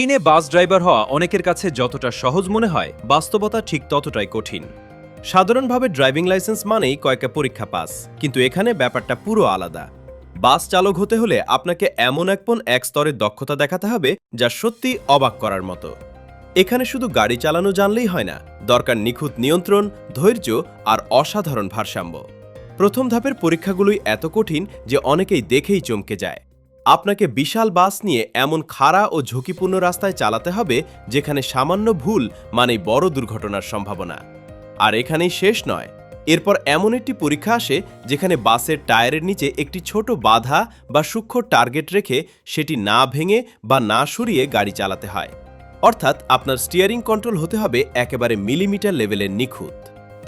চীনে bus driver হওয়া অনেকের কাছে যতটা সহজ মনে হয় বাস্তবতা ঠিক ততটাই কঠিন। সাধারণভাবে ড্রাইভিং লাইসেন্স মানেই কয়েকটা পরীক্ষা পাস, কিন্তু এখানে ব্যাপারটা পুরো আলাদা। বাস চালক হতে হলে আপনাকে এমন এক স্তরের দক্ষতা দেখাতে হবে যা সত্যি অবাক করার মতো। এখানে শুধু গাড়ি চালানো জানলেই হয় না, দরকার নিখুঁত নিয়ন্ত্রণ, ধৈর্য আর অসাধারণ ভারসাম্য। প্রথম ধাপের পরীক্ষাগুলোই এত কঠিন যে অনেকেই দেখেই চমকে যায়। আপনাকে বিশাল বাস নিয়ে এমন খাড়া ও ঝুঁকিপূর্ণ রাস্তায় চালাতে হবে যেখানে সামান্য ভুল মানেই বড় দুর্ঘটনার সম্ভাবনা। আর এখানেই শেষ নয়, এরপর এমন একটি পরীক্ষা আসে যেখানে বাসের টায়ারের নিচে একটি ছোট বাধা বা সূক্ষ্ম টার্গেট রেখে সেটি না ভেঙে বা না সরিয়ে গাড়ি চালাতে হয়। অর্থাৎ আপনার স্টিয়ারিং কন্ট্রোল হতে হবে একেবারে মিলিমিটার লেভেলের নিখুঁত।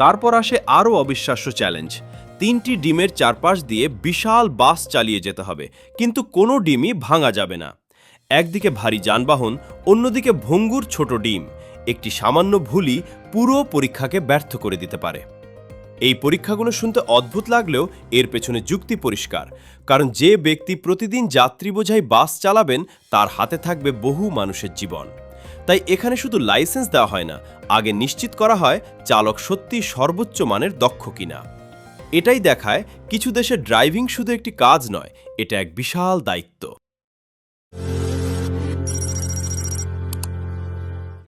তারপর আসে আরও অবিশ্বাস্য চ্যালেঞ্জ। 3টি ডিমের চারপাশ দিয়ে বিশাল বাস চালিয়ে যেতে হবে, কিন্তু কোনো ডিমই ভাঙা যাবে না। একদিকে ভারী যানবাহন, অন্যদিকে ভঙ্গুর ছোট ডিম। একটি সামান্য ভুলই পুরো পরীক্ষাকে ব্যর্থ করে দিতে পারে। এই পরীক্ষাগুলো শুনতে অদ্ভুত লাগলেও এর পেছনে যুক্তি পরিষ্কার, কারণ যে ব্যক্তি প্রতিদিন যাত্রী বোঝাই বাস চালাবেন তার হাতে থাকবে বহু মানুষের জীবন। তাই এখানে শুধু লাইসেন্স দেওয়া হয় না, আগে নিশ্চিত করা হয় চালক সত্যি সর্বোচ্চ মানের দক্ষ কিনা। এটাই দেখায় কিছু দেশে ড্রাইভিং শুধু একটি কাজ নয়, এটা এক বিশাল দায়িত্ব।